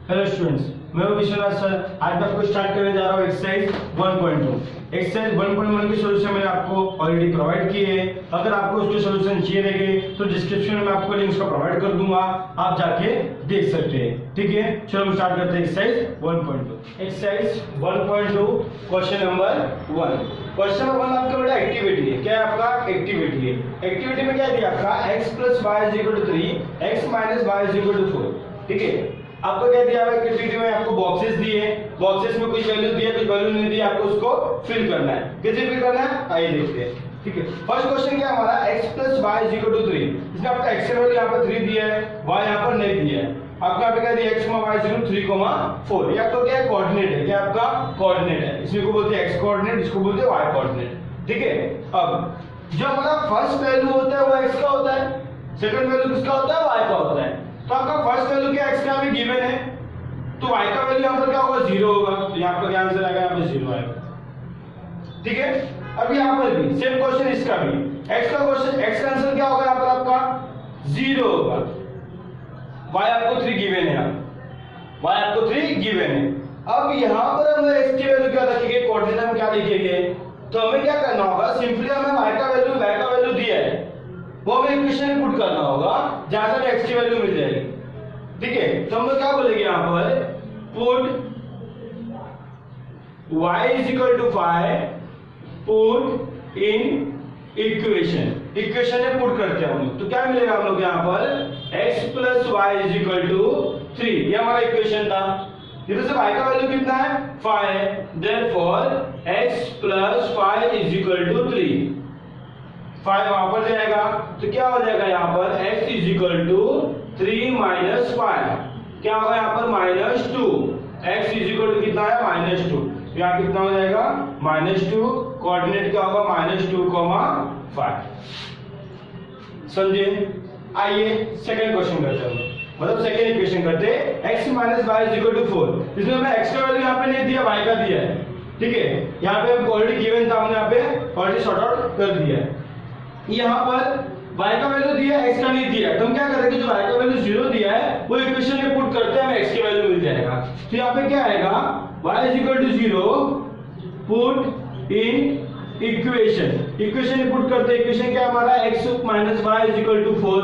Hello students, मैं हूं Vishwanath sir. आज मैं आपको स्टार्ट करने जा रहा हूं एक्सरसाइज 1.2। एक्सरसाइज 1.1 की सॉल्यूशन मैंने आपको ऑलरेडी प्रोवाइड किए हैं। अगर आपको उसके सॉल्यूशन चाहिए रहेंगे तो डिस्क्रिप्शन में आपको लिंक्स को प्रोवाइड कर दूंगा, आप जाके देख सकते हैं। ठीक है, चलो हम स्टार्ट करते हैं exercise 1.2। Exercise 1.2 question number 1। Question number 1 आपका बेटा एक्टिविटी है। क्या है आपका? एक्टिविटी है। एक्टिविटी में क्या दिया आपका x + y = 3, x - y = 4। ठीक है, आपको क्या दिया हुआ है? एक्टिविटी में आपको बॉक्सेस दिए हैं, बॉक्सेस में कुछ वैल्यू दिए, कुछ वैल्यू नहीं दिए, आपको उसको फिल करना है। कैसे फिल करना है आइए देखते हैं। ठीक है, फर्स्ट क्वेश्चन क्या हमारा x + y = 3। इसमें आपका x की वैल्यू यहां पर 3 दिया है, y यहां पर नहीं दिया है। आपका यहां पे क्या दिया x, y = 3, 4। ये आपका क्या है? कोऑर्डिनेट है। क्या आपका कोऑर्डिनेट है? इसमें को बोलते हैं x कोऑर्डिनेट, इसको बोलते हैं y कोऑर्डिनेट। ठीक है, अब जो हमारा फर्स्ट वैल्यू होता है वो x का होता है, सेकंड वैल्यू किसका होता है? y का होता है। तो आपका फर्स्ट वैल्यू क्या x का भी गिवन है, तो y का वैल्यू यहां पर क्या होगा? 0 होगा। तो यहां पर क्या आंसर आएगा? यहां पर 0 आएगा। ठीक है, अब यहां पर भी सेम क्वेश्चन, इसका भी x का क्वेश्चन, x का आंसर क्या होगा? यहां पर आपका 0 होगा। y आपको 3 गिवन है, y आपको 3 गिवन है। अब यहां पर हम x की वैल्यू क्या रखेंगे? कोऑर्डिनेट में क्या लिखेंगे? तो हमें क्या करना होगा? सिंपली हमें y का वैल्यू दिया है, वो हमें इक्वेशन में पुट करना होगा जहां से हमें x की वैल्यू मिल जाएगी। ठीक है, तो हम लोग क्या बोलेंगे यहां पर? Put y = 5, put in equation. Equation में पुट करते हैं हम लोग, तो क्या मिलेगा हम लोग यहां पर? x + y = 3। ये हमारा इक्वेशन था। इधर से y का वैल्यू कितना है? 5 है। Therefore x + y = 3। 5 वहां पर जाएगा तो क्या हो जाएगा यहां पर? x = 3 - 5 क्या होगा यहां पर? -2। x = कितना है? -2। यहां कितना हो जाएगा? -2। कोऑर्डिनेट क्या होगा? -2, 5। समझे? आइए सेकंड क्वेश्चन करते हैं, मतलब सेकंड इक्वेशन करते हैं। x - y = 4। इसमें हमें x का वैल्यू यहां पे नहीं दिया, y का दिया है। ठीक है, यहां पे हम ऑलरेडी गिवन था, हमने यहां पे ऑलरेडी सॉर्ट आउट कर दिया है। यहाँ पर y का वैल्यू दिया, x का नहीं दिया, तो हम क्या करेंगे? जो y का वैल्यू 0 दिया है वो इक्वेशन में पुट करते हैं, हमें x की वैल्यू मिल जाएगा। तो यहाँ पे क्या आएगा? y = 0, put in equation. Equation में पुट करते हैं। इक्वेशन क्या हमारा? x - y = 4।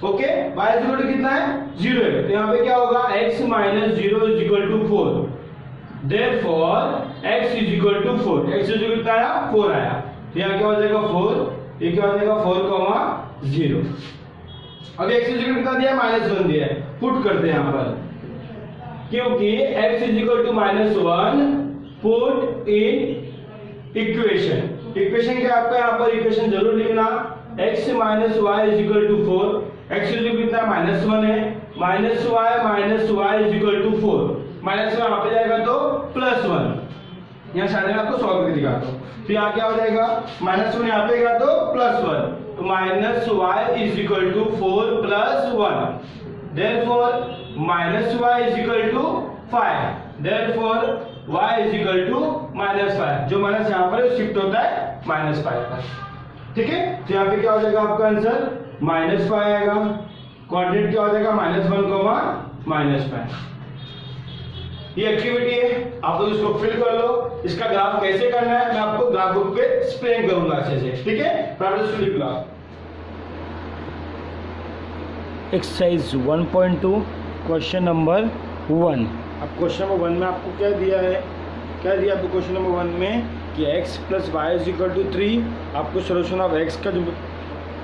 ओके, y = कितना है? 0 है। तो यहाँ पे क्या होगा? x - 0 = 4। Therefore x = 4। x कितना आया? 4 आया। तो यहाँ क्या हो जाएगा? 4। ये क्या हो जाएगा? 4, 0। अब x कितना दिया? -1 दिया है। पुट करते हैं यहाँ पर, क्योंकि x -1, put in equation. Equation क्या आपका? यहाँ पर इक्वेशन जरूर लिखना। x - y = 4। x कितना? -1 है। -y - y = 4। -1 यहाँ पे जाएगा तो +1। यहाँ सारे में आपको सॉल्व करके दिखाता हूँ। तो यहाँ क्या हो जाएगा? -1 यहाँ पे गया तो +1, तो -y = 4 + 1। Therefore -y = 5। Therefore y = -5। जो माइनस यहाँ पर शिफ्ट होता है -5 पर। ठीक है, तो यहाँ पे क्या हो जाएगा आपका आंसर? -5 आएगा। कोऑर्डिनेट क्या हो जाएगा? -1, -5। ये एक्टिविटी है, आप लोग इसको फिल कर लो। इसका ग्राफ कैसे करना है मैं आपको ग्राफ बुक पे एक्सप्लेन करूंगा अच्छे से। ठीक है, practice to graph. Exercise 1.2 question number 1। अब क्वेश्चन नंबर 1 में आपको क्या दिया है? क्या दिया आपको क्वेश्चन नंबर 1 में कि x + y = 3। आपको सॉल्यूशन ऑफ x का जो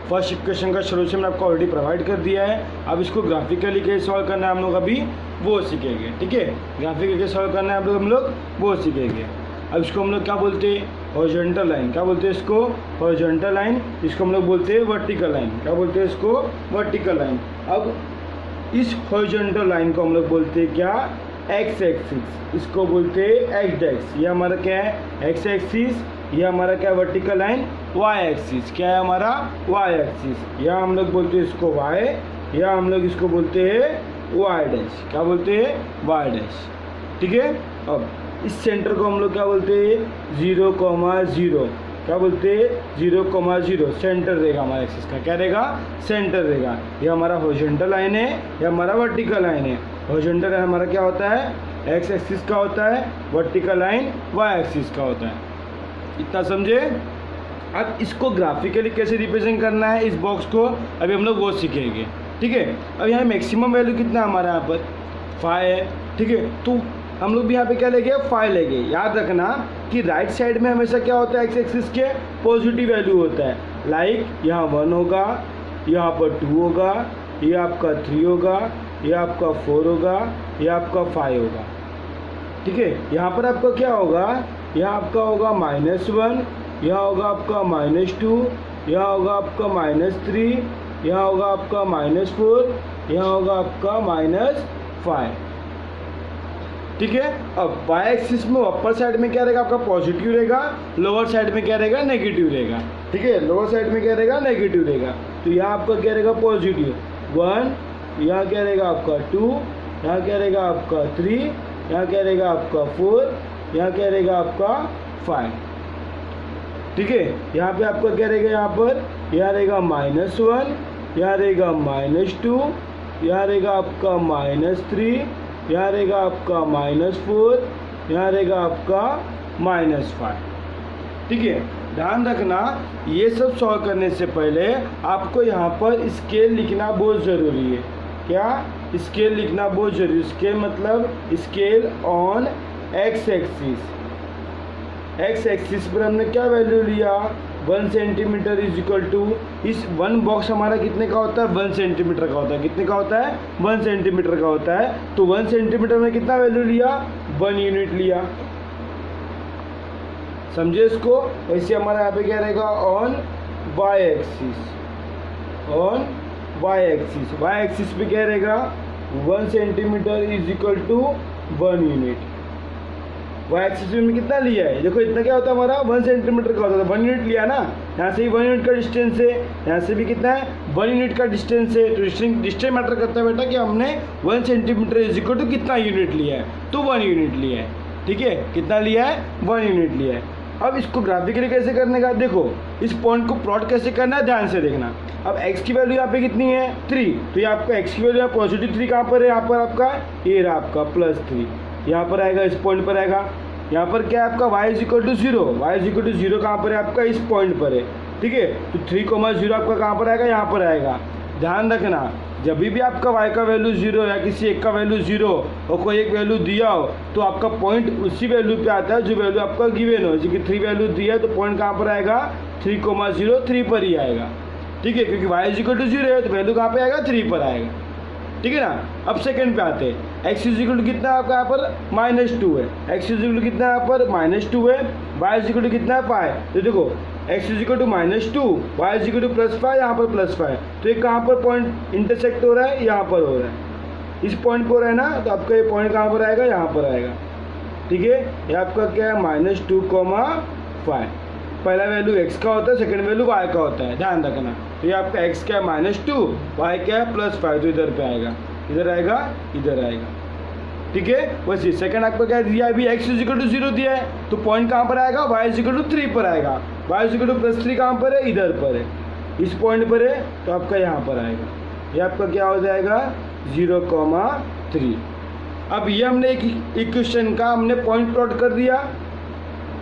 फर्स्ट इक्वेशन का सॉल्यूशन मैंने आपको ऑलरेडी प्रोवाइड कर दिया है। अब इसको ग्राफिकली कैसे सॉल्व करना है हम लोग अभी वो सीखेंगे। ठीक है, ग्राफिकली कैसे सॉल्व करना है हम लोग वो सीखेंगे। अब इसको हम लोग क्या बोलते हैं? Horizontal line. क्या बोलते हैं इसको? Horizontal line. इसको हम लोग बोलते हैं वर्टिकल लाइन। क्या बोलते हैं इसको? Vertical line. अब इस हॉरिजॉन्टल लाइन को हम लोग बोलते हैं क्या? X axis. इसको बोलते हैं एक्स। ये हमारा क्या है? X axis. ये हमारा क्या? Vertical line y axis. क्या है हमारा? y axis. या हम लोग बोलते हैं इसको y, या हम लोग इसको बोलते हैं y'। क्या बोलते हैं? y'। ठीक है, अब इस सेंटर को हम लोग क्या बोलते हैं? 0, क्या बोलते हैं? 0, सेंटर रहेगा हमारा एक्सिस का। क्या रहेगा? सेंटर रहेगा। ये हमारा हॉरिजॉन्टल लाइन है, ये हमारा वर्टिकल लाइन है। हॉरिजॉन्टल हमारा क्या होता है, एक्स एक्सिस का होता है, वर्टिकल लाइन वाई एक्सिस का होता है। इतना समझे। अब इसको ग्राफिकली कैसे रिप्रेजेंट करना है इस बॉक्स को, अभी हम लोग वो सीखेंगे। ठीक है, अब यहाँ मैक्सिमम वैल्यू कितना है हमारा यहाँ पर 5 है। ठीक है, तो हम लोग भी यहाँ पे क्या लेंगे 5 लेंगे। याद रखना कि राइट साइड में हमेशा क्या होता है एक्स एक्सिस के पॉजिटिव वैल्यू होता है। लाइक यहाँ 1 होगा, यहाँ पर 2 होगा, ये आपका 3 होगा, ये आपका 4 होगा, ये आपका 5 होगा। ठीक है, यहाँ पर आपका क्या होगा, यहाँ आपका होगा -1, यहाँ होगा आपका -2, यहाँ होगा आपका -3, यहाँ होगा आपका -4, यहाँ होगा आपका -5। ठीक है, अब वाई एक्सिस में अपर साइड में क्या रहेगा आपका पॉजिटिव रहेगा, लोअर साइड में क्या रहेगा नेगेटिव रहेगा। ठीक है, लोअर साइड में क्या रहेगा नेगेटिव रहेगा। तो यहाँ आपका क्या रहेगा पॉजिटिव 1, यहाँ क्या रहेगा आपका 2, यहाँ क्या रहेगा आपका 3, यहाँ क्या रहेगा आपका 4, यहाँ क्या रहेगा आपका 5। ठीक है, यहाँ पे आपका क्या रहेगा, यहाँ रहेगा -1, यहाँ रहेगा -2, यहाँ रहेगा आपका -3, यहाँ रहेगा आपका -4, यहाँ रहेगा आपका -5। ठीक है, ध्यान रखना ये सब सॉल्व करने से पहले आपको यहाँ पर स्केल लिखना बहुत ज़रूरी है। क्या स्केल लिखना बहुत जरूरी। स्केल मतलब scale on x axis. X axis पर हमने क्या वैल्यू लिया 1 सेंटीमीटर इज इक्वल टू, इस 1 बॉक्स हमारा कितने का होता है 1 सेंटीमीटर का होता है। कितने का होता है 1 सेंटीमीटर का होता है। तो 1 सेंटीमीटर में कितना वैल्यू लिया 1 यूनिट लिया। समझे इसको। ऐसे हमारा यहाँ पे क्या रहेगा on Y axis, on Y axis. Y axis पे क्या रहेगा 1 centimetre is equal to 1 unit. Y axis में कितना लिया है देखो, इतना क्या होता है हमारा 1 सेंटीमीटर का होता है, 1 यूनिट लिया ना। यहाँ से ही 1 यूनिट का डिस्टेंस है, यहाँ से भी कितना है 1 यूनिट का डिस्टेंस है। तो डिस्टेंस मैटर करता है बेटा कि हमने 1 सेंटीमीटर इज इक्वल टू कितना यूनिट लिया है, तो 1 यूनिट लिया है। ठीक है, कितना लिया है 1 यूनिट लिया है। अब इसको ग्राफिकली कैसे करने का देखो, इस पॉइंट को प्लॉट कैसे करना है ध्यान से देखना। अब x की वैल्यू यहाँ पे कितनी है 3, तो ये आपका x की वैल्यू पॉजिटिव 3 कहाँ पर है, यहाँ पर आपका ये रहा आपका +3, यहाँ पर आएगा इस पॉइंट पर आएगा। यहाँ पर क्या है आपका y is equal to 0, y is equal to 0 कहाँ पर है आपका इस पॉइंट पर है। ठीक है, तो 3,0 आपका कहाँ पर आएगा यहाँ पर आएगा। ध्यान रखना जब भी आपका y का वैल्यू 0 या किसी एक का वैल्यू 0 और कोई एक वैल्यू दिया हो तो आपका पॉइंट उसी वैल्यू पे आता है जो वैल्यू आपका गिवन हो। जैसे कि 3 वैल्यू दिया है तो पॉइंट कहाँ पर आएगा 3,0 3 पर ही आएगा। ठीक है, क्योंकि y इज इक्वल टू 0 है तो वैल्यू कहाँ पे आएगा 3 पर आएगा। ठीक है ना। अब सेकंड पे आते हैं, x इज इक्वल टू कितना आपका यहाँ पर -2 है, x इज इक्वल टू कितना यहाँ पर -2 है, y इज इक्वल टू कितना है 5। तो देखो x is equal to -2, y is equal to +5, यहाँ पर +5। तो ये कहाँ पर पॉइंट इंटरसेक्ट हो रहा है, यहाँ पर हो रहा है, इस पॉइंट पर है ना। तो आपका ये पॉइंट कहाँ पर आएगा यहाँ पर आएगा। ठीक है, ये आपका क्या है -2,5। पहला वैल्यू x का होता है, सेकंड वैल्यू y का होता है, ध्यान रखना। तो ये आपका x क्या है -2, y क्या है +5, तो इधर पे आएगा, इधर आएगा, इधर आएगा। ठीक है, वैसे सेकंड आपको क्या दिया है अभी x इज इक्वल टू 0 दिया है तो पॉइंट कहाँ पर आएगा y इज इक्वल टू 3 पर आएगा। y इज इक्वल टू +3 कहाँ पर है इधर पर है, इस पॉइंट पर है तो आपका यहाँ पर आएगा। ये आपका क्या हो जाएगा 0,3। अब ये हमने एक इक्वेशन का हमने पॉइंट प्लॉट कर दिया,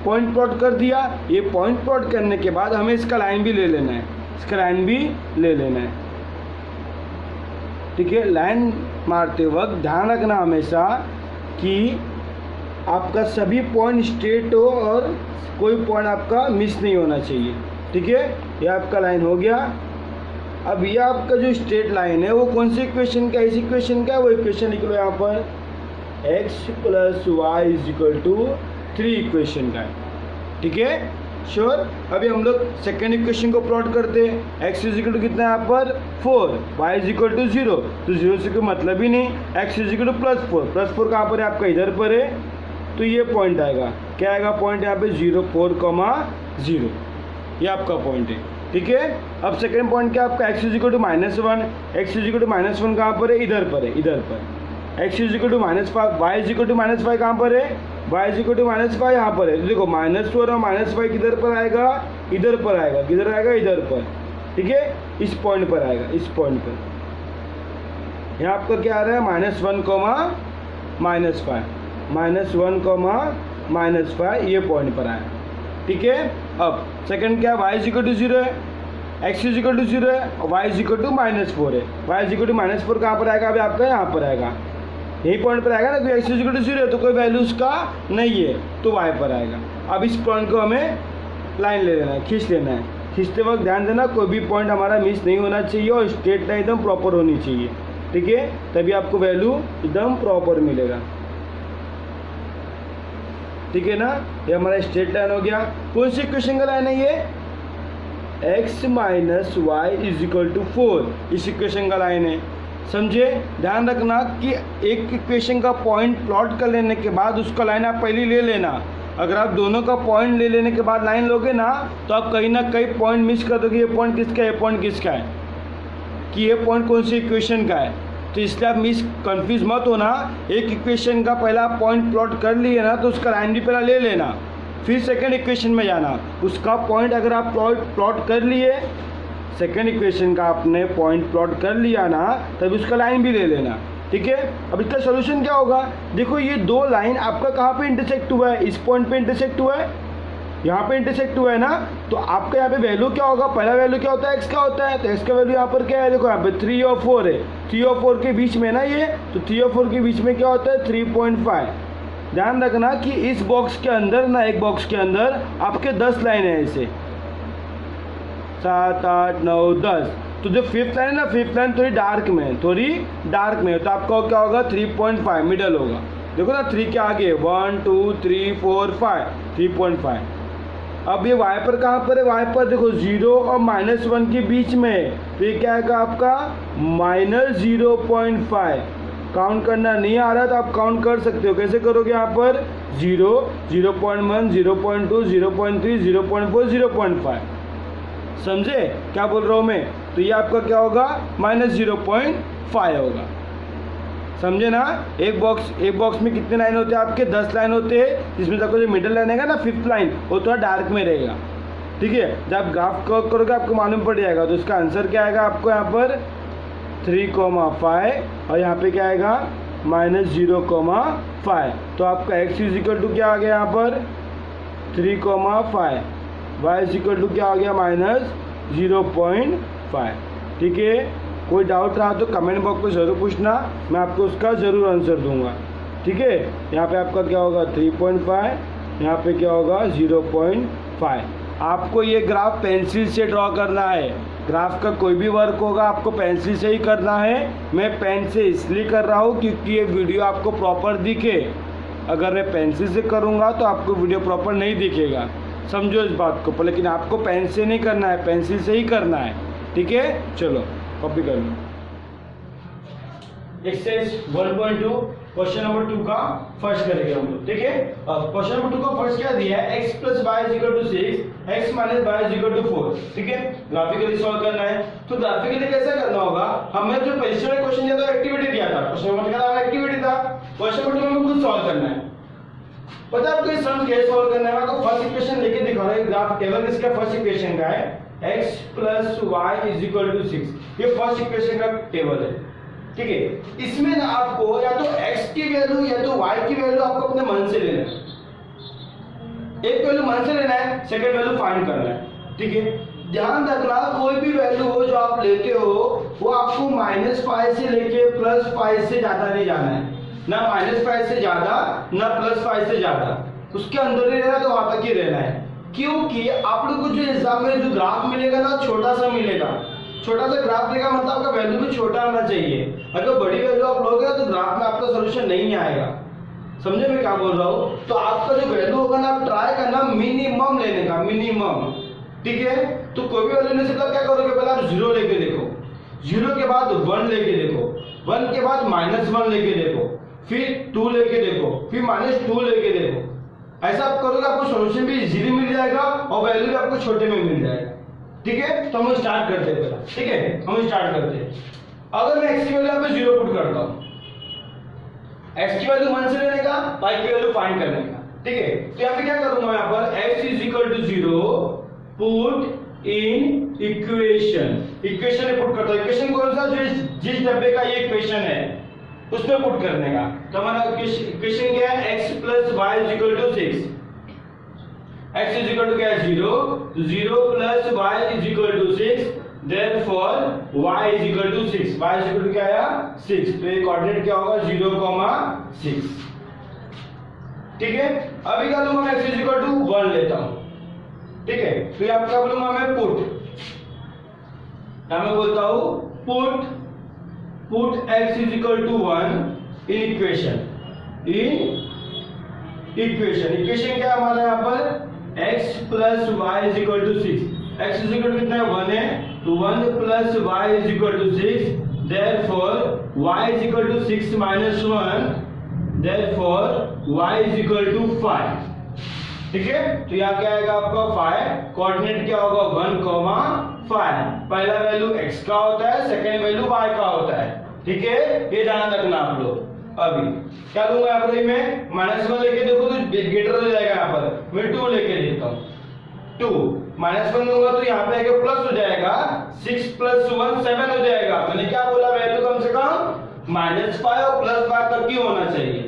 पॉइंट प्लॉट कर दिया। ये पॉइंट प्लॉट करने के बाद हमें इसका लाइन भी ले लेना है, इसका लाइन भी ले लेना है। ठीक है, लाइन मारते वक्त ध्यान रखना हमेशा कि आपका सभी पॉइंट स्ट्रेट हो और कोई पॉइंट आपका मिस नहीं होना चाहिए। ठीक है, ये आपका लाइन हो गया। अब ये आपका जो स्ट्रेट लाइन है वो कौन सी इक्वेशन का, इस इक्वेशन का, वो इक्वेशन लिख लो यहाँ पर x + y is equal to 3 equation का है। ठीक है, श्योर। अभी हम लोग सेकेंड इक्वेशन को प्लॉट करते हैं। x इज इक्वल टू कितना है यहाँ पर 4, y इज इक्वल टू 0, तो 0 से कोई मतलब ही नहीं। x इज इक्वल टू +4 कहाँ पर है आपका इधर पर है, तो ये पॉइंट आएगा, क्या आएगा पॉइंट यहाँ पे 0,4,0, ये आपका पॉइंट है। ठीक है, अब सेकेंड पॉइंट क्या आपका x is equal to -1, x is equal to -1 कहाँ पर है इधर पर है, इधर पर। x is equal to -5, y is equal to -5 कहाँ पर है, y इज इक्वल टू -5 यहाँ पर है। तो देखो -4 और -5 किधर पर आएगा इधर पर आएगा, किधर आएगा इधर पर। ठीक है, इस पॉइंट पर आएगा, इस पॉइंट पर। यहाँ आपका क्या आ रहा है -1, -5, -1, -5 ये पॉइंट पर आया। ठीक है, अब सेकंड क्या y = 0 है, x = 0 है और y = -4 है। y = -4 कहाँ पर आएगा? अभी आपका यहाँ पर आएगा, यही पॉइंट पर आएगा ना, क्योंकि x = 0 है तो कोई वैल्यू उसका नहीं है तो y पर आएगा। अब इस पॉइंट को हमें लाइन ले लेना है, खींच लेना है। खींचते वक्त ध्यान देना कोई भी पॉइंट हमारा मिस नहीं होना चाहिए और स्ट्रेट लाइन एकदम प्रॉपर होनी चाहिए। ठीक है, तभी आपको वैल्यू एकदम प्रॉपर मिलेगा। ठीक है ना, ये हमारा स्ट्रेट लाइन हो गया। कौन सी इक्वेशन का लाइन है ये? x - y = 4 इस इक्वेशन का लाइन है। समझे, ध्यान रखना कि एक इक्वेशन का पॉइंट प्लॉट कर लेने के बाद उसका लाइन आप पहले ले लेना। अगर आप दोनों का पॉइंट ले लेने के बाद लाइन लोगे ना तो आप कहीं ना कहीं पॉइंट मिस कर दोगे। ये पॉइंट किसका है, ये पॉइंट किसका है, कि ये पॉइंट कौन सी इक्वेशन का है। तो इसलिए आप कंफ्यूज मत होना। एक इक्वेशन का पहला पॉइंट प्लॉट कर लिए ना तो उसका लाइन भी पहला ले लेना, फिर सेकंड इक्वेशन में जाना। उसका पॉइंट अगर आप प्लॉट कर लिए, सेकंड इक्वेशन का आपने पॉइंट प्लॉट कर लिया ना, तभी उसका लाइन भी ले लेना। ठीक है, अब इसका सोल्यूशन क्या होगा? देखो ये दो लाइन आपका कहाँ पे इंटरसेक्ट हुआ है? इस पॉइंट पे इंटरसेक्ट हुआ है, यहाँ पे इंटरसेक्ट हुआ है ना, तो आपका यहाँ पे वैल्यू क्या होगा? पहला वैल्यू क्या होता है? x का होता है। तो x का वैल्यू यहाँ पर क्या है? देखो यहाँ पे 3 और 4 है, 3 और 4 के बीच में ना ये, तो 3 और 4 के बीच में क्या होता है? 3.5। ध्यान रखना कि इस बॉक्स के अंदर ना, एक बॉक्स के अंदर आपके 10 लाइन है, ऐसे 7, 8, 9, 10। तो जो फिफ्थ लाइन है ना, फिफ्थ लाइन थोड़ी डार्क में है, तो आपका क्या होगा? 3.5 मिडल होगा। देखो ना 3 के आगे 1, 2, 3, 4, 5, 3.5। अब ये y पर कहाँ पर है? y पर देखो 0 और -1 के बीच में है, तो ये क्या आएगा आपका? -0.5। काउंट करना नहीं आ रहा तो आप काउंट कर सकते हो। कैसे करोगे? यहाँ पर 0, 0.1, 0.2, 0.3, 0.4, 0.5। समझे क्या बोल रहा हूँ मैं? तो ये आपका क्या होगा? -0.5 होगा। समझे ना? एक बॉक्स में कितने लाइन होते हैं आपके? 10 लाइन होते हैं, जिसमें तक जो मिडिल लाइन है ना, फिफ्थ लाइन, वो थोड़ा डार्क में रहेगा। ठीक है, जब ग्राफ करोगे आपको मालूम पड़ जाएगा। तो इसका आंसर क्या आएगा आपको? यहाँ पर 3,5 और यहाँ पे क्या आएगा? -0,5। तो आपका x = क्या आ गया यहाँ पर? 3,5। y = क्या आ गया? -0.5। ठीक है, कोई डाउट रहा तो कमेंट बॉक्स में ज़रूर पूछना, मैं आपको उसका ज़रूर आंसर दूंगा। ठीक है, यहाँ पे आपका क्या होगा? 3.5, यहाँ पे क्या होगा? 0.5। आपको ये ग्राफ पेंसिल से ड्रॉ करना है। ग्राफ का कोई भी वर्क होगा आपको पेंसिल से ही करना है। मैं पेन से इसलिए कर रहा हूँ क्योंकि ये वीडियो आपको प्रॉपर दिखे। अगर मैं पेंसिल से करूँगा तो आपको वीडियो प्रॉपर नहीं दिखेगा, समझो इस बात को। लेकिन आपको पेन से नहीं करना है, पेंसिल से ही करना है। ठीक है, चलो कॉपी कर लो। एक्सरसाइज 1.2 क्वेश्चन नंबर 2 का फर्स्ट करेंगे हम लोग। ठीक है, अब क्वेश्चन नंबर 2 का फर्स्ट क्या दिया है? x + y = 6, x - y = 4। ठीक है, ग्राफिकली सॉल्व करना है। तो ग्राफिकली कैसे करना होगा? हमें जो पहले क्वेश्चन दिया था एक्टिविटी दिया था, क्वेश्चन नंबर का एक्टिविटी था। क्वेश्चन नंबर 2 में खुद सॉल्व करना है। पता है आपको इस सम कैसे सॉल्व करना है? मैं आपको फर्स्ट इक्वेशन लेके दिखा रहा हूं। ग्राफ टेबल इसका फर्स्ट इक्वेशन का है, x + y = 6। ये फर्स्ट इक्वेशन का टेबल है। ठीक है, इसमें ना आपको या तो x की वैल्यू या तो y की वैल्यू आपको अपने मन से लेना है। एक वैल्यू मन से लेना है, सेकंड वैल्यू फाइंड करना है। ठीक है, ध्यान रखना कोई भी वैल्यू हो जो आप लेते हो वो आपको -5 से लेके +5 से ज्यादा नहीं जाना है, ना -5 से ज्यादा ना +5 से ज्यादा, उसके अंदर ही रहना, तो वहां तक ही रहना है। क्योंकि आप लोग को जो एग्जाम में जो ग्राफ मिलेगा ना, छोटा सा मिलेगा। छोटा सा ग्राफ देगा मतलब आपका वैल्यू भी छोटा होना चाहिए। अगर बड़ी वैल्यू आप लोगे तो ग्राफ में आपका सोल्यूशन नहीं आएगा। समझे मैं क्या बोल रहा हूँ? तो आपका जो वैल्यू होगा ना, आप ट्राई करना मिनिमम लेने का, मिनिमम। ठीक है, तो कोई भी वैल्यू लेने से क्या करोगे? पहले आप 0 लेके देखो, 0 के बाद 1 लेके देखो, 1 के बाद -1 लेके देखो, फिर 2 लेके देखो, फिर -2 लेके देखो। ऐसा आप करोगे आपको सोल्यूशन भी इजीली मिल जाएगा और वैल्यू भी आपको छोटे में मिल जाएगा। ठीक है, तो हम स्टार्ट करते हैं पहला। ठीक है, हम स्टार्ट करते हैं। अगर मैं x की वैल्यू यहाँ पे 0 पुट करता हूँ, x की वैल्यू 1 से लेने का, y की वैल्यू फाइंड करने का। ठीक है, तो यहाँ पे क्या करूंगा? यहाँ पर x = 0 put in equation, equation put करता हूं। इक्वेशन कौन सा, जो जिस डब्बे का ये इक्वेशन है उसमें पुट करने का। तो हमारा इक्वेशन क्या है, x plus y is equal to 6। x is equal to क्या है 0, तो 0 plus y is equal to 6, therefore y is equal to 6। y is equal to क्या आया 6, तो ये कोऑर्डिनेट क्या होगा 0,6। ठीक है, अभी क्या लूंगा मैं, x इज इक्वल टू 1 लेता हूं। ठीक है, तो यहां क्या बोलूंगा मैं, पुट, यहां मैं बोलता हूं put x is equal to 1 in equation, equation क्या है हमारा यहाँ पर, x plus y is equal to 6। x is equal to कितना है 1 है, तो 1 plus y is equal to 6, therefore y is equal to 6 minus 1, therefore y is equal to 5। ठीक है, तो यहाँ क्या आएगा आपका 5, कोऑर्डिनेट क्या होगा 1,5। पहला वैल्यू x का होता है, सेकंड वैल्यू y का होता है। ठीक है, ये ध्यान रखना आप लोग। अभी क्या लूंगा यहाँ पर, मैं -1 लेके देखो तो ग्रेटर हो जाएगा, यहाँ पर मैं 2 लेके देखता हूँ, 2 -1 लूंगा तो यहाँ पे आगे प्लस हो जाएगा, 6 प्लस 1 7 हो जाएगा। मैंने क्या बोला, वैल्यू कम से कम -5 और +5 तक की होना चाहिए।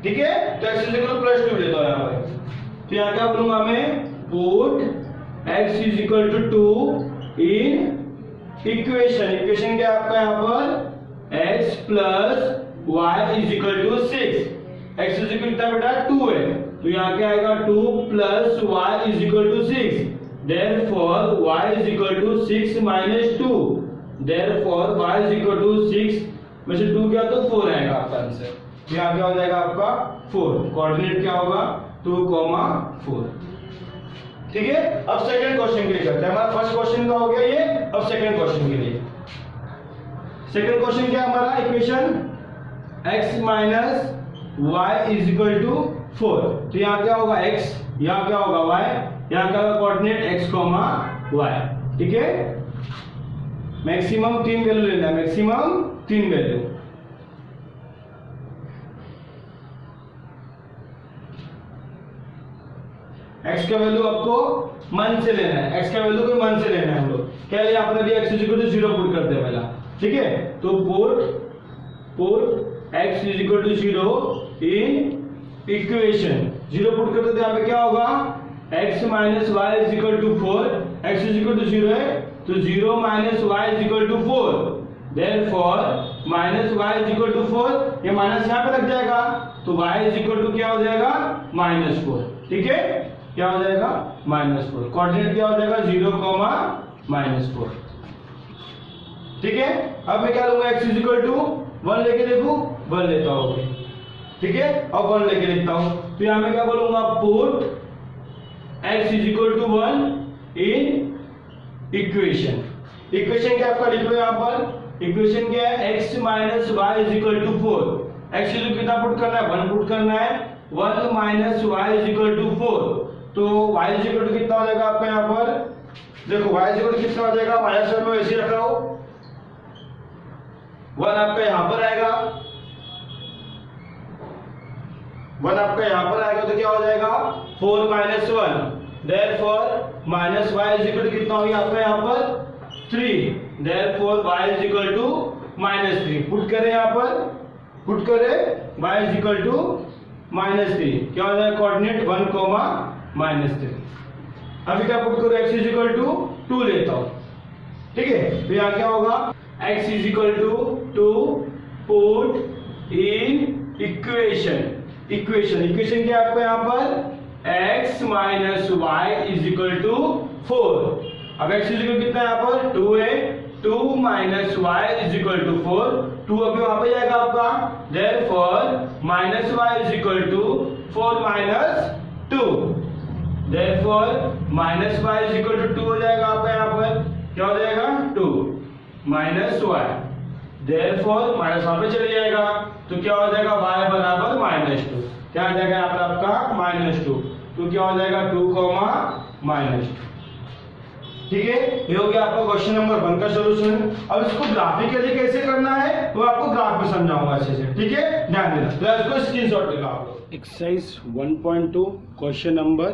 ठीक है, तो x इज इक्वल टू +2 लेता हूँ यहाँ पर। तो यहाँ क्या बोलूंगा मैं, put x is equal to 2 in equation, equation क्या आपका यहाँ पर, x plus y is equal to 6। x is equal कितना बेटा 2 है, तो यहाँ क्या आएगा 2 plus y is equal to 6, therefore y is equal to 6 minus 2, therefore y is equal to 6 में से 2 क्या तो 4 आएगा आपका आंसर। यहाँ क्या हो जाएगा आपका 4, कोऑर्डिनेट क्या होगा 2,4। ठीक है, अब सेकंड क्वेश्चन के लिए करते हैं। हमारा फर्स्ट क्वेश्चन का हो गया ये, अब सेकंड क्वेश्चन के लिए। सेकंड क्वेश्चन क्या हमारा, equation x minus y is equal to 4। तो यहाँ क्या होगा x, यहाँ क्या होगा y, यहाँ क्या होगा कोऑर्डिनेट x, y। ठीक है, मैक्सिमम 3 वैल्यू लेना है, मैक्सिमम 3 वैल्यू। x का वैल्यू आपको मन से लेना है, x का वैल्यू को मन से लेना है हम लोग। क्या लिया आपने भी, x is equal to 0 put करते हैं पहला। ठीक है, तो put x is equal to 0 in equation, 0 put करते तो यहाँ पे क्या होगा, x minus y is equal to 4। x is equal to 0 है, तो 0 minus y is equal to 4, therefore minus y is equal to 4, ये माइनस यहाँ पे लग जाएगा, तो y इज इक्वल टू क्या हो जाएगा -4। ठीक है, क्या हो जाएगा -4, कोऑर्डिनेट क्या हो जाएगा 0,-4। ठीक है, अब मैं क्या लूंगा, x इज इक्वल टू 1 लेके देखूं, 1 लेता हूं। ठीक है, अब 1 लेके लिखता हूं, तो यहां मैं क्या बोलूंगा, put x is equal to 1 in equation. Equation क्या आपका लिख लो यहां पर, इक्वेशन क्या है, x minus y is equal to 4। x is कितना पुट करना है, 1 पुट करना है, 1 minus y is equal to 4। तो y इज इक्वल टू कितना हो जाएगा आपका यहाँ पर, देखो y इज इक्वल टू कितना हो जाएगा, -1 में वैसे रख रहा हूं, 1 आपका यहाँ पर आएगा, 1 आपका यहाँ पर आएगा, तो क्या हो जाएगा 4 minus 1, therefore minus y is equal to कितना हो गया आपका यहाँ पर 3, therefore y is equal to -3। Put करें यहाँ पर, पुट करें y इज इक्वल टू -3, क्या हो जाएगा कोऑर्डिनेट 1,-3। अभी क्या पुट करो, x इज इक्वल टू 2 लेता हूं। ठीक है, तो यहाँ क्या होगा, x is equal to 2 put in equation क्या है आपका यहाँ पर, x minus y is equal to 4। अब x इज इक्वल कितना है यहाँ पर 2 है, 2 minus y is equal to 4, 2 अभी वहां पे जाएगा आपका, therefore minus y is equal to 4 minus 2, therefore minus y is equal to 2 हो जाएगा आपका यहाँ पर, क्या हो जाएगा 2 माइनस वाई, देयरफॉर माइनस वहां पे चले जाएगा, तो क्या हो जाएगा y बराबर -2, क्या आ जाएगा यहाँ पर आपका -2, तो क्या हो जाएगा 2, ठीक है, ये हो गया आपका क्वेश्चन नंबर 1 का सॉल्यूशन। अब इसको ग्राफिकली कैसे करना है वो आपको ग्राफ में समझाऊंगा अच्छे से। ठीक है, ध्यान देना, तो इसको स्क्रीनशॉट लेगा आप लोग। एक्सरसाइज 1.2 क्वेश्चन नंबर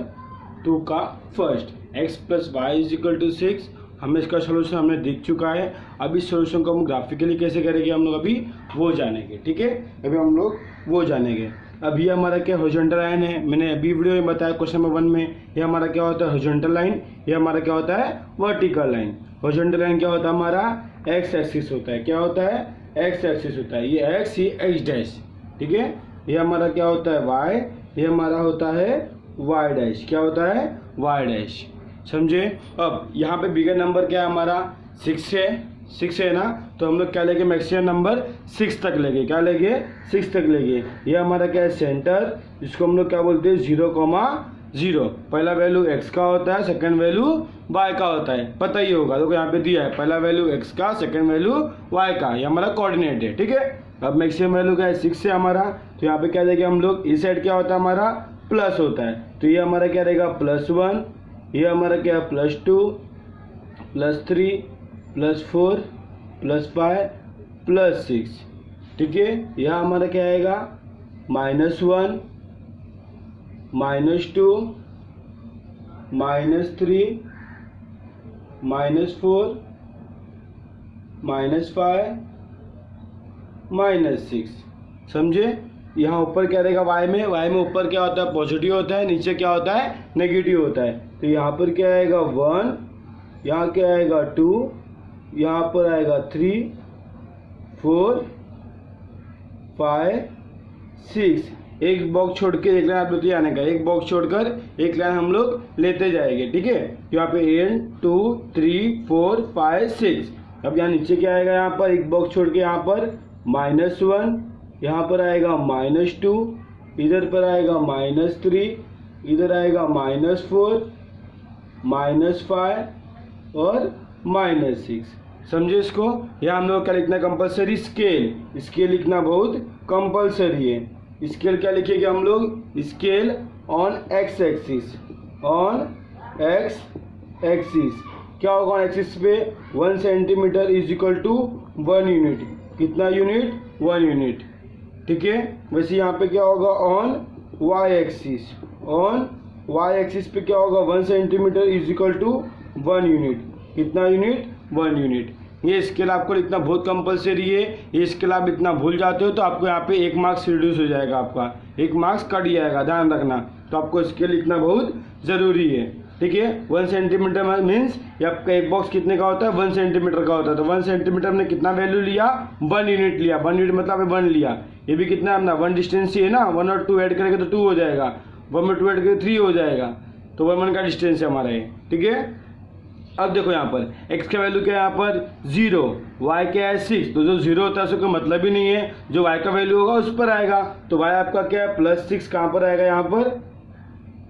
2 का first, x plus y is equal to 6 हमें इसका सोल्यूशन हमने दिख चुका है। अब इस सोल्यूशन को हम ग्राफिकली कैसे करेंगे हम लोग अभी वो जानेंगे, ठीक है। अभी हम लोग वो जानेंगे। अभी हमारा क्या हॉरिजॉन्टल लाइन है, मैंने अभी वीडियो में बताया क्वेश्चन नंबर 1 में। ये हमारा क्या होता है हॉरिजॉन्टल लाइन, ये हमारा क्या होता है वर्टिकल लाइन। हॉरिजॉन्टल लाइन क्या होता है हमारा एक्स एक्सिस होता है, क्या होता है एक्स एक्सिस होता है, ये एक्स ये एक्स डैश, ठीक है। ये हमारा क्या होता है वाई, ये हमारा होता है वाई डैश, क्या होता है वाई डैश, समझे। अब यहाँ पे बिगर नंबर क्या है हमारा 6 है ना, तो हम लोग क्या लेंगे मैक्सिमम नंबर 6 तक लेंगे, क्या लेंगे 6 तक लेंगे। ये हमारा क्या है सेंटर, जिसको हम लोग क्या बोलते हैं 0,0। पहला वैल्यू x का होता है, सेकंड वैल्यू y का होता है, पता ही होगा, देखो यहाँ पे दिया है पहला वैल्यू x का, सेकंड वैल्यू y का, ये हमारा कोऑर्डिनेट है, ठीक है। अब मैक्सिमम वैल्यू क्या है 6 है हमारा, तो यहाँ पे क्या देंगे हम लोग, इस साइड क्या होता है हमारा प्लस होता है, तो ये हमारा क्या रहेगा +1, ये हमारा क्या है +2, +3, +4, +5, +6, ठीक है। यहाँ हमारा क्या आएगा -1, -2, -3, -4, -5, -6, समझे। यहाँ ऊपर क्या रहेगा y में ऊपर क्या होता है पॉजिटिव होता है, नीचे क्या होता है नेगेटिव होता है। तो यहाँ पर क्या आएगा 1, यहाँ क्या आएगा 2, यहाँ पर आएगा 3, 4, 5, 6। एक बॉक्स छोड़ के एक लाइन आप लेते जाने का, एक बॉक्स छोड़कर एक लाइन हम लोग लेते जाएंगे, ठीक है। यहाँ पे 1 2 3 4 5 6। अब यहाँ नीचे क्या आएगा, यहाँ पर एक बॉक्स छोड़ के यहाँ पर -1, यहाँ पर आएगा -2, इधर पर आएगा -3, इधर आएगा -4, -5 और -6, समझे इसको। यहाँ हम लोग क्या लिखना कंपलसरी, स्केल लिखना बहुत कंपलसरी है। स्केल क्या लिखेंगे हम लोग, स्केल ऑन एक्स एक्सिस, क्या होगा एक्सिस पे 1 centimetre is equal to 1 unit, कितना यूनिट 1 यूनिट, ठीक है। वैसे यहाँ पे क्या होगा ऑन वाई एक्सिस पे क्या होगा 1 centimetre is equal to 1 unit, कितना यूनिट 1 यूनिट। ये स्केल आपको लिखना बहुत कंपलसरी है, ये स्केल आप इतना भूल जाते हो तो आपको यहाँ पे 1 मार्क्स रिड्यूस हो जाएगा, आपका 1 मार्क्स कट जाएगा, ध्यान रखना। तो आपको स्केल लिखना बहुत ज़रूरी है, ठीक है। 1 सेंटीमीटर मीन्स ये आपका एक बॉक्स कितने का होता है 1 सेंटीमीटर का होता है। तो 1 सेंटीमीटर में कितना वैल्यू लिया 1 यूनिट लिया, 1 यूनिट मतलब 1 लिया। ये भी कितना अपना 1 डिस्टेंस ही है ना, 1 और 2 ऐड करेंगे तो 2 हो जाएगा, 1 में 2 ऐड करेंगे 3 हो जाएगा, तो 1 का डिस्टेंस है हमारा ये, ठीक है। अब देखो यहाँ पर x का वैल्यू क्या है यहाँ पर 0, y क्या है 6, तो जो 0 होता है उसका कोई मतलब ही नहीं है, जो y का वैल्यू होगा उस पर आएगा। तो y आपका क्या है +6, कहाँ पर आएगा यहाँ पर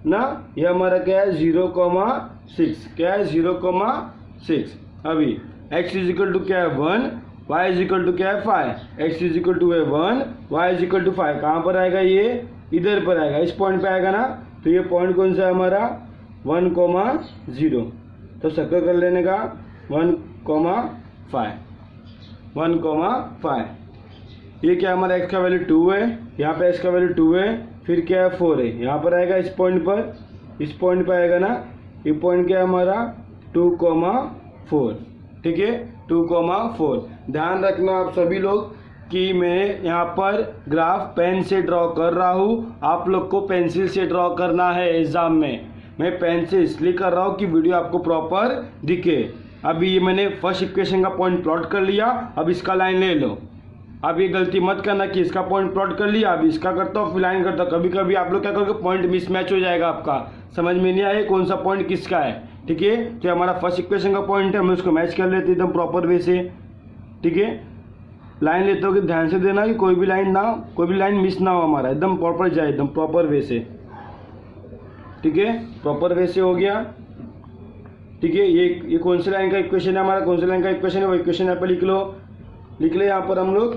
ना, ये हमारा क्या है 0,6, क्या है 0,6। अभी x इज इक्वल टू क्या है 1, y इज इक्वल टू क्या है 5, x is equal to 1, y is equal to 5, कहाँ पर आएगा ये इधर पर आएगा, इस पॉइंट पे आएगा ना। तो ये पॉइंट कौन सा है हमारा 1,0, तो सर्कल कर लेने का 1,5। ये क्या हमारा x का वैल्यू 2 है, यहाँ पे x का वैल्यू 2 है, फिर क्या है 4 है, यहाँ पर आएगा इस पॉइंट पर आएगा ना। ये पॉइंट क्या है हमारा 2,4, ठीक है 2,4। ध्यान रखना आप सभी लोग कि मैं यहाँ पर ग्राफ पेन से ड्रॉ कर रहा हूँ, आप लोग को पेंसिल से ड्रॉ करना है एग्जाम में। मैं पेन से इसलिए कर रहा हूँ कि वीडियो आपको प्रॉपर दिखे। अभी ये मैंने फर्स्ट इक्वेशन का पॉइंट प्लॉट कर लिया, अब इसका लाइन ले लो। अब ये गलती मत करना कि इसका पॉइंट प्लॉट कर लिया, अब इसका करता हूँ फिर लाइन करता हूँ। कभी कभी आप लोग क्या करोगे पॉइंट मिसमैच हो जाएगा, आपका समझ में नहीं आए कौन सा पॉइंट किसका है, ठीक है। तो हमारा फर्स्ट इक्वेशन का पॉइंट है, हम उसको मैच कर लेते एकदम प्रॉपर वे से, ठीक है। लाइन लेते हो कि ध्यान से देना कि कोई भी लाइन मिस ना हो, हमारा एकदम प्रॉपर जाए, एकदम प्रॉपर वे से, ठीक है। प्रॉपर वे से हो गया, ठीक है। ये कौन सी लाइन का इक्वेशन है हमारा, कौन सी लाइन का इक्वेशन है वो इक्वेशन यहाँ पर लिख ले। यहाँ पर हम लोग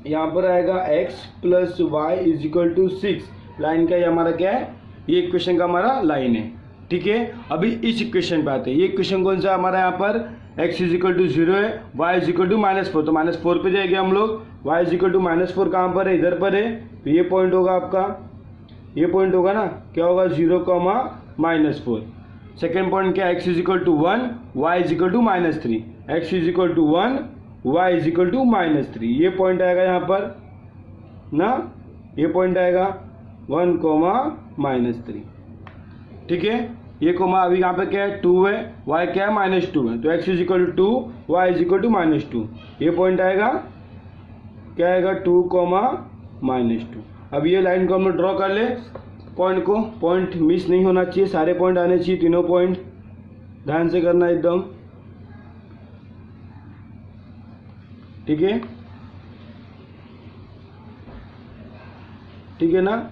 यहाँ पर आएगा x + y is equal to 6, line का ये हमारा क्या है, ये इक्वेशन का हमारा लाइन है, ठीक है। अभी इस इक्वेशन पे आते हैं। ये इक्वेशन कौन सा हमारा यहाँ पर x इज इक्वल टू 0 है, y इज इक्वल टू -4, तो -4 पे जाएंगे हम लोग। y इज इक्वल टू -4 कहाँ पर है, इधर पर है, तो ये पॉइंट होगा आपका, ये पॉइंट होगा ना, क्या होगा 0,-4, सेकेंड पॉइंट क्या, x is equal to 1, y is equal to -3, x is equal to 1, y is equal to -3, ये पॉइंट आएगा यहाँ पर ना, ये पॉइंट आएगा 1, -3, ठीक है। ये कोमा अभी यहाँ पे क्या है 2 है, y क्या है -2 है, तो x is equal to 2, y is equal to -2, ये पॉइंट आएगा क्या आएगा 2, -2। अब ये लाइन को हम लोग ड्रॉ कर ले, पॉइंट को, पॉइंट मिस नहीं होना चाहिए, सारे पॉइंट आने चाहिए, तीनों पॉइंट ध्यान से करना एकदम, ठीक है, ठीक है ना।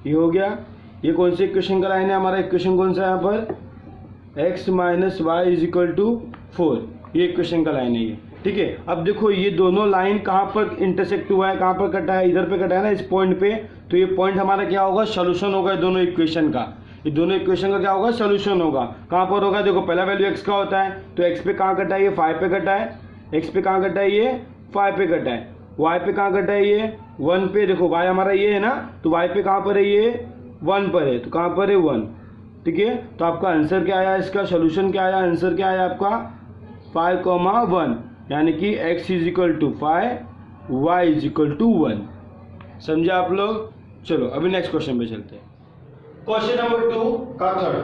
ये हो गया। ये कौन से इक्वेशन का लाइन है, हमारा इक्वेशन कौन सा है यहाँ पर, x minus y is equal to 4, ये इक्वेशन का लाइन है ये, ठीक है। अब देखो ये दोनों लाइन कहाँ पर इंटरसेक्ट हुआ है, कहाँ पर कटा है, इधर पे कटा है ना, इस पॉइंट पे, तो ये पॉइंट हमारा क्या होगा, सोल्यूशन होगा दोनों इक्वेशन का, ये दोनों इक्वेशन का क्या होगा, सोल्यूशन होगा। कहाँ पर होगा, देखो पहला वैल्यू x का होता है, तो x पे कहाँ कटा है, ये 5 पे कटा है, x पे कहाँ कटा है, ये 5 पे कटा है, y पे कहाँ कटा है, ये 1 पे, देखो y हमारा ये है ना, तो y पे कहाँ पर है, ये 1 पर है, तो कहाँ पर है 1, ठीक है। तो आपका आंसर क्या आया, इसका सोल्यूशन क्या आया, आंसर क्या आया आपका 5, 1, यानी कि x is equal to 5, y is equal to 1। समझा आप लोग। चलो अभी नेक्स्ट क्वेश्चन पे चलते हैं। क्वेश्चन नंबर 2 का थर्ड,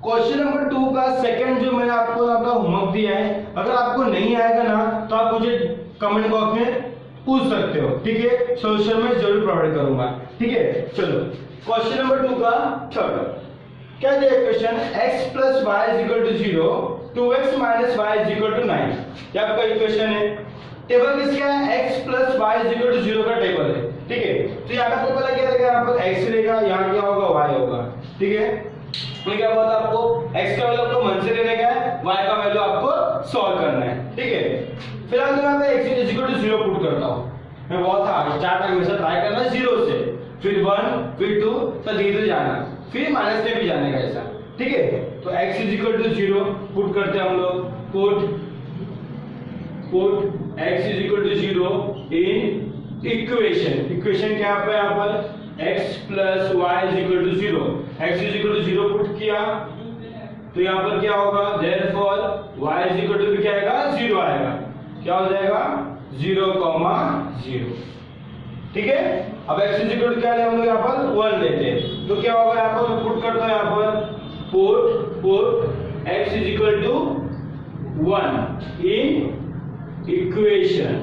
क्वेश्चन नंबर 2 का सेकंड जो मैंने आपको अपना होमवर्क दिया है, अगर आपको नहीं आएगा ना तो आप मुझे कमेंट बॉक्स में पूछ सकते हो, ठीक है, सोल्यूशन में जरूर प्रोवाइड करूंगा, ठीक है। चलो क्वेश्चन नंबर 2 का थर्ड, क्या दिया question, x plus y is equal to 0, 2x minus y is equal to 9, ये आपका इक्वेशन है। टेबल किसका है, x plus y is equal to 0 का टेबल है, ठीक है। तो यहाँ पे आपको पता क्या रहेगा, यहाँ पर x रहेगा, यहाँ क्या होगा y होगा, ठीक है। तो क्या बोलता है आपको, x का वैल्यू आपको मन से लेने का है, y का वैल्यू आपको सॉल्व करना है, ठीक है। फिलहाल तो मैं यहाँ पे x is equal to 0 put करता हूँ, मैं बहुत था स्टार्ट हमेशा ट्राई करना 0 से, फिर 1, फिर 2, तो धीरे जाना, फिर माइनस में भी जाने का ऐसा, ठीक है। तो x is equal to 0 put करते हैं हम लोग, put x is equal to 0 in equation, equation क्या है यहाँ पर x plus y is equal to 0, x is equal to 0 put किया, तो यहाँ पर क्या होगा, therefore y is equal to क्या आएगा, 0 आएगा, क्या हो जाएगा 0, ठीक है। अब x इज इक्वल टू क्या ले हम लोग यहाँ पर 1 लेते हैं, तो क्या होगा यहाँ पर पुट करता हूँ, यहाँ पर put x is equal to 1 in equation,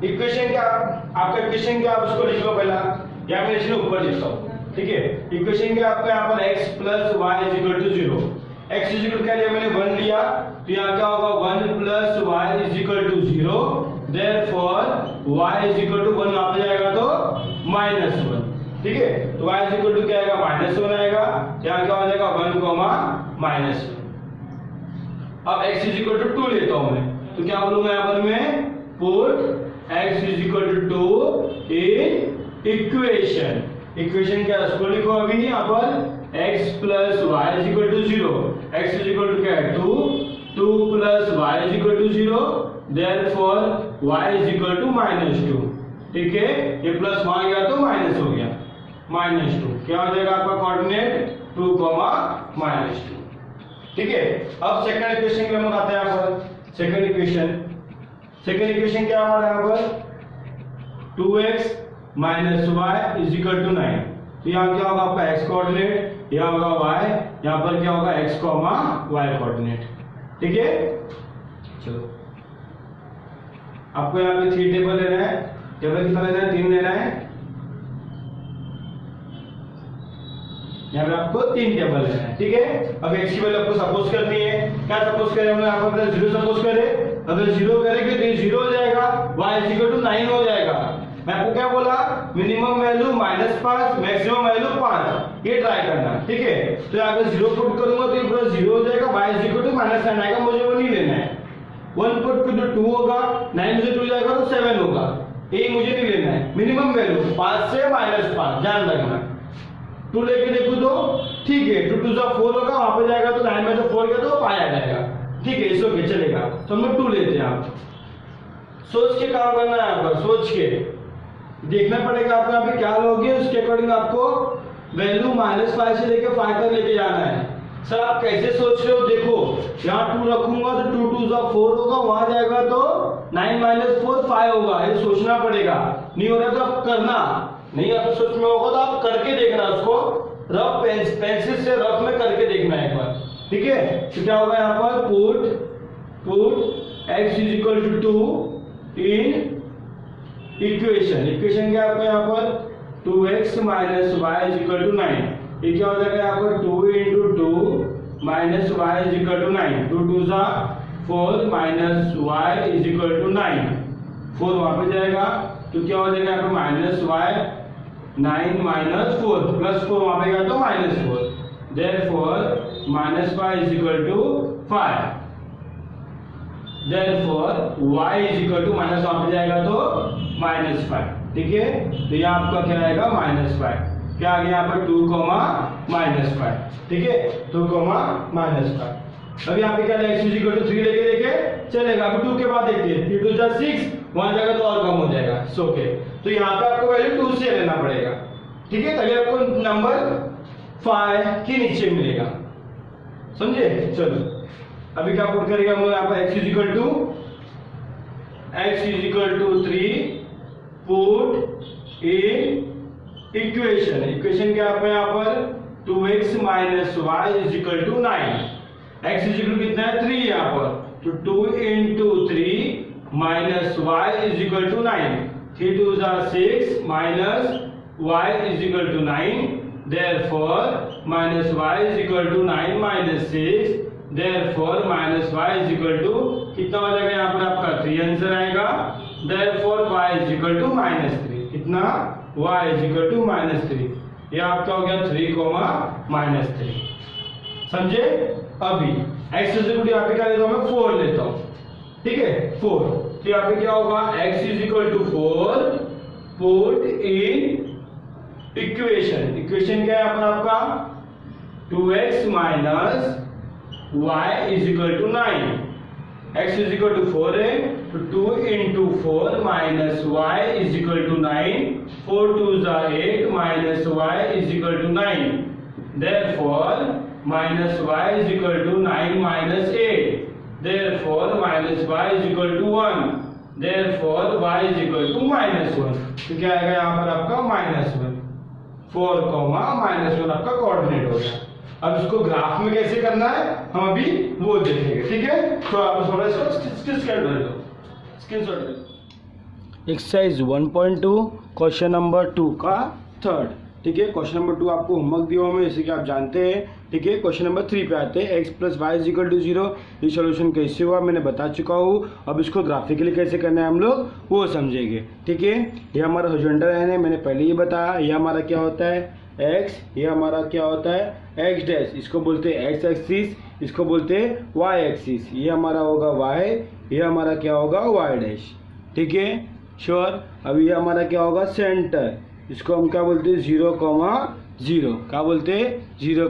equation क्या आपका, इक्वेशन क्या आप उसको लिख लो पहला, या मैं इसमें ऊपर लिखता हूँ, ठीक है। इक्वेशन क्या आपका यहाँ पर x plus y is equal to 0, x is equal क्या लिया मैंने 1 लिया, तो यहाँ क्या होगा 1 plus y is equal to 0, therefore y is equal to 1 आ जाएगा तो -1, ठीक है। तो y इज इक्वल टू क्या आएगा, -1 आएगा, यहाँ क्या हो जाएगा 1, -1। अब x इज इक्वल टू 2 लेता हूँ मैं, तो क्या बोलूंगा यहाँ पर मैं, put x is equal to 2 in equation, equation क्या उसको लिखो अभी यहाँ पर x plus y is equal to 0, x is equal to क्या है 2 plus y is equal to 0, therefore y is equal to -2, ठीक है। ये प्लस वहां गया तो माइनस हो गया, -2, क्या हो जाएगा आपका कोऑर्डिनेट 2, -2, ठीक है। अब सेकंड इक्वेशन के हम आते हैं यहाँ पर, सेकंड इक्वेशन क्या हमारा यहाँ पर 2x minus y is equal to 9, तो यहाँ क्या होगा आपका x कोऑर्डिनेट, यहाँ होगा y, यहाँ पर क्या होगा x, y कोऑर्डिनेट, ठीक है। चलो आपको यहाँ पे 3 टेबल लेना है, टेबल कितना लेना है, 3 लेना है, यहाँ पे आपको 3 टेबल लेना है, ठीक है। अब x की वैल्यू आपको सपोज करनी है, क्या सपोज करें हम यहाँ पर 0 सपोज करें, अगर 0 करेंगे तो ये 0 हो जाएगा, y इज इक्वल टू 9 हो जाएगा। मैं आपको क्या बोला, मिनिमम वैल्यू -5, मैक्सिमम वैल्यू 5, ये ट्राई करना, ठीक है। तो अगर 0 पुट करूंगा तो ये पूरा 0 हो जाएगा, y इज इक्वल टू -9 आएगा, मुझे वो नहीं लेना है। 1 पुट कर तो 2 होगा, 9 में से 2 जाएगा तो 7 होगा, ये मुझे नहीं लेना है। मिनिमम वैल्यू 5 से -5, ध्यान रखना। 2 लेके देखो तो ठीक है, 2 2 4 होगा, वहां पे जाएगा तो 9 में से 4 गया तो 5 आ जाएगा, ठीक है, इसको के चलेगा। तो हम लोग 2 लेते हैं, आप सोच के काम करना है, आपको सोच के देखना पड़ेगा आपको यहाँ पे क्या लोगे, उसके अकॉर्डिंग आपको वैल्यू -5 से लेके 5 तक लेके जाना है, सर आप कैसे सोच रहे हो? देखो यहाँ 2 रखूंगा तो 2 2 जा 4 होगा, वहां जाएगा तो 9 - 4 5 होगा। ये सोचना पड़ेगा, नहीं हो रहा तो आप करना, नहीं आप सोच में होगा तो आप करके देखना, उसको रफ पेंसिल से रफ में करके देखना एक बार, ठीक है। तो क्या होगा यहाँ पर, पुट x = 2 इन इक्वेशन क्या है यहाँ पर, 2x - y = 9। ये क्या हो जाएगा यहाँ पर, 2 × 2 - y = 9, 2 2 जा 4 - y = 9, 4 वहां पे जाएगा तो क्या हो जाएगा यहाँ पे -y 9 - 4 +4 वहां पे गया तो -4, therefore -y = 5, therefore y = minus वहां पे जाएगा तो -5, ठीक है। तो ये आपका क्या आएगा, -5, क्या आ गया यहाँ पर 2, -5, ठीक है, 2, -5। अब यहाँ पे क्या x = 3 लेके देखे चलेगा। अब 2 के बाद देखते हैं, 3 2 जा 6, वहां जाएगा तो और कम हो जाएगा, सो के। तो यहाँ पे आपको वैल्यू 2 से लेना पड़ेगा, ठीक है, तभी आपको नंबर 5 के नीचे मिलेगा, समझे। चलो अभी क्या पुट करेगा हम लोग यहाँ पर, x = 3 पुट इन इक्वेशन क्या है यहाँ पर, 2x - y = 9, x कितना है 3 यहाँ पर, तो 2 × 3 - y = 9, 3 2 जा 6 - y = 9, therefore -y = 9 - 6, therefore -y = कितना हो जाएगा यहाँ पर आपका 3 आंसर आएगा, therefore y = -3, कितना, y = -3, ये आपका हो गया 3, -3, समझे। अभी x यहाँ पे क्या लेता हूँ मैं, 4 लेता हूँ, ठीक है, 4। तो यहाँ पे क्या होगा, x = 4 पुट इन इक्वेशन क्या है यहाँ पर आपका, 2x - y = 9, x = 4 है तो 2 × 4 - y = 9, 4 2 जा 8 - y = 9, therefore -y = 9 - 8, therefore -y = 1, therefore y = -1। तो क्या आएगा यहाँ पर आपका -1, 4, -1 आपका कोऑर्डिनेट हो गया। अब इसको ग्राफ में कैसे करना है हम अभी वो देखेंगे, ठीक है। तो आप थोड़ा इसको स्क्रीनशॉट ले लो, एक्सरसाइज 1.2 क्वेश्चन नंबर 2 का थर्ड, ठीक है। क्वेश्चन नंबर 2 आपको होमवर्क दिया हुआ है, जैसे कि आप जानते हैं, ठीक है। क्वेश्चन नंबर 3 पे आते हैं, x + y = 0। ये सॉल्यूशन कैसे हुआ मैंने बता चुका हूँ, अब इसको ग्राफिकली कैसे करना है हम लोग वो समझेंगे, ठीक है। ये हमारा हॉरिजॉन्टल लाइन है, मैंने पहले ही बताया। ये हमारा क्या होता है x, ये हमारा क्या होता है x', इसको बोलते हैं x एक्सिस, इसको बोलते हैं y एक्सिस। ये हमारा होगा y, ये हमारा क्या होगा y', ठीक है, श्योर। अब ये हमारा क्या होगा सेंटर, इसको हम क्या बोलते हैं 0, 0, क्या बोलते हैं 0,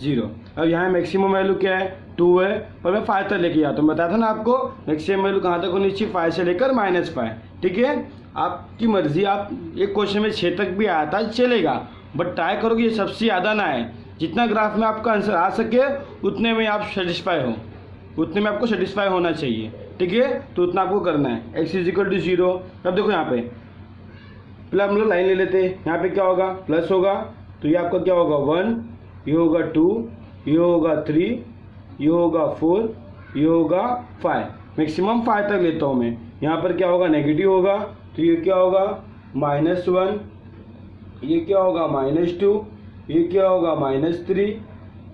0। अब यहाँ मैक्सिमम वैल्यू क्या है 2 है, और मैं 5 तक लेके जाता हूँ, बताया था ना आपको मैक्सिमम वैल्यू कहाँ तक होनी चाहिए, 5 से लेकर -5, ठीक है। आपकी मर्जी, आप एक क्वेश्चन में 6 तक भी आया था चलेगा, बट ट्राई करो कि ये सबसे ज़्यादा ना है, जितना ग्राफ में आपका आंसर आ सके उतने में आप सेटिस्फाई हो, उतने में आपको सेटिस्फाई होना चाहिए, ठीक है। तो उतना आपको करना है। x = 0। अब देखो यहाँ पे पहले हम लोग लाइन ले लेते हैं, यहाँ पे क्या होगा प्लस होगा, तो ये आपका क्या होगा 1, ये होगा 2, ये होगा 3, ये होगा 4, ये होगा 5, मैक्सिमम 5 तक लेता हूँ मैं। यहाँ पर क्या होगा नेगेटिव होगा, तो ये क्या होगा -1, ये क्या होगा -2, ये क्या होगा -3,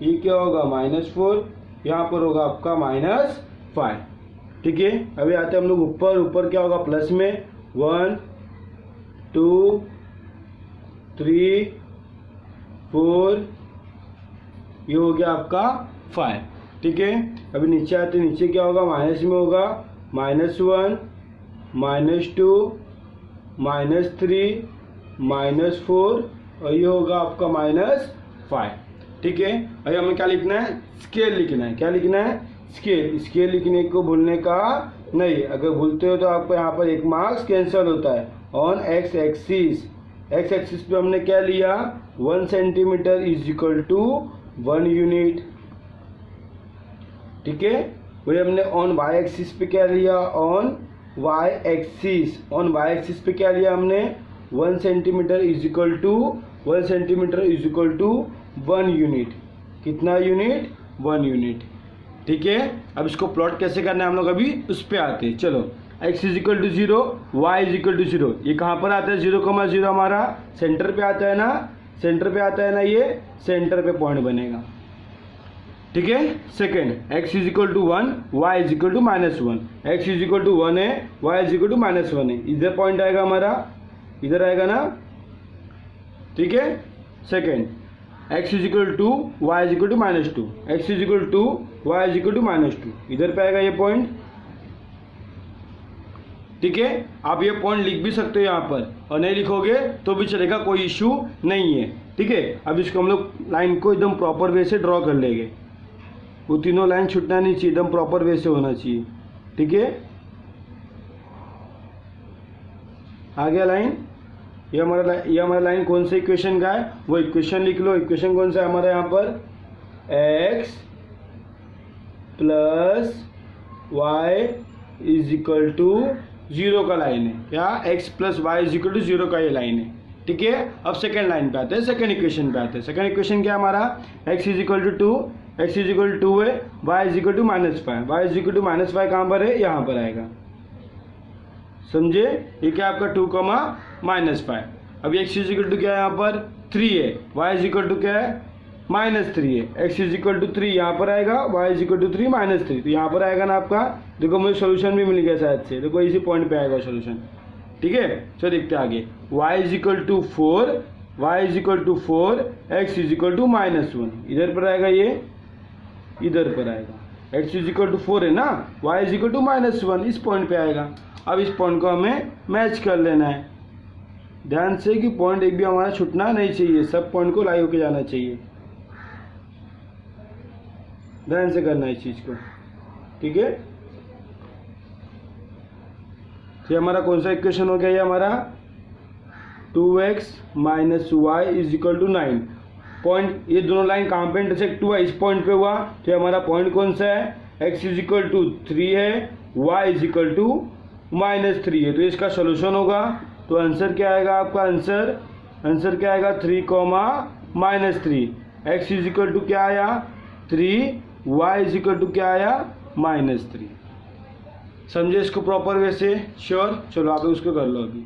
ये क्या होगा -4, यहाँ पर होगा आपका -5, ठीक है। अभी आते हैं हम लोग ऊपर, ऊपर क्या होगा प्लस में 1 2 3 4, ये हो गया आपका 5, ठीक है। अभी नीचे आते हैं, नीचे क्या होगा माइनस में होगा -1 -2 -3 -4, और ये होगा आपका -5, ठीक है। अभी हमें क्या लिखना है स्केल लिखना है, क्या लिखना है स्केल। स्केल लिखने को भूलने का नहीं, अगर भूलते हो तो आपको यहाँ पर 1 मार्क्स कैंसिल होता है। ऑन x एक्सिस, पे हमने क्या लिया 1 सेंटीमीटर = 1 यूनिट, ठीक है, वही हमने ऑन वाई एक्सिस पे क्या लिया, ऑन वाई एक्सिस पे क्या लिया हमने, 1 centimetre is equal to 1 centimetre is equal to 1 unit. कितना यूनिट, 1 यूनिट। ठीक है, अब इसको प्लॉट कैसे करना है हम लोग अभी उस पर आते हैं। चलो, x is equal to 0, y is equal to 0, ये कहाँ पर आता है, 0,0 हमारा सेंटर पे आता है ना, सेंटर पे आता है ना, ये सेंटर पे पॉइंट बनेगा। ठीक है, second, x is equal to 1, y is equal to -1, x is equal to 1 है, वाई इज इक्वल टू -1 है, इधर पॉइंट आएगा हमारा, इधर आएगा ना। ठीक है, second, x is equal to y is equal to -2, x is equal to y is equal to -2, इधर पे आएगा ये पॉइंट। ठीक है, आप ये पॉइंट लिख भी सकते हो यहाँ पर, और नहीं लिखोगे तो भी चलेगा, कोई इश्यू नहीं है। ठीक है, अब इसको हम लोग लाइन को एकदम प्रॉपर वे से ड्रॉ कर लेंगे, वो तीनों लाइन छूटना नहीं चाहिए, एकदम प्रॉपर वे से होना चाहिए। ठीक है, आ गया लाइन, ये हमारा लाइन कौन से इक्वेशन का है, वो इक्वेशन लिख लो। इक्वेशन कौन सा है हमारा यहाँ पर, x plus y is equal to 0 का लाइन है, क्या, x plus y is equal to 0 का ये लाइन है। ठीक है, अब सेकेंड लाइन पे आते हैं, सेकेंड इक्वेशन पे आते हैं। सेकेंड इक्वेशन क्या है हमारा, x is equal to 2, x is equal to 2 है, y is equal to -5, y is equal to -5 कहाँ पर है, यहाँ पर आएगा। समझे, ये क्या आपका 2, -5। अब x इज इक्वल टू क्या है यहाँ पर, 3 है, y इज इक्वल टू क्या है, -3 है, x इज इक्वल टू 3 यहाँ पर आएगा, y इज इक्वल टू 3 -3, तो यहाँ पर आएगा ना आपका। देखो मुझे सोल्यूशन भी मिल गया शायद से, देखो इसी पॉइंट पे आएगा सोल्यूशन। ठीक है, चलो देखते हैं आगे, y is equal to 4, y is equal to 4, x is equal to -1, इधर पर आएगा, ये इधर पर आएगा। x इज इक्वल टू 4 है ना, y इज इक्वल टू -1, इस पॉइंट पे आएगा। अब इस पॉइंट को हमें मैच कर लेना है, ध्यान से कि पॉइंट एक भी हमारा छूटना नहीं चाहिए, सब पॉइंट को लाई होके जाना चाहिए, ध्यान से करना है इस चीज को। ठीक है, ये हमारा कौन सा इक्वेशन हो गया, ये हमारा 2x - y is equal to 9। Point, ये दोनों लाइन कहाँ पे इंटरसेक्ट हुआ, इस पॉइंट पे हुआ, तो हमारा पॉइंट कौन सा है, x इज इक्वल टू 3 है, y इज इक्वल टू -3 है, तो इसका सोल्यूशन होगा। तो आंसर क्या आएगा आपका, आंसर क्या आएगा, 3, -3, x इज इक्वल टू क्या आया, 3, y इज इक्वल टू क्या आया, -3। समझे इसको प्रॉपर वे से, श्योर। चलो आप उसको कर लो अभी।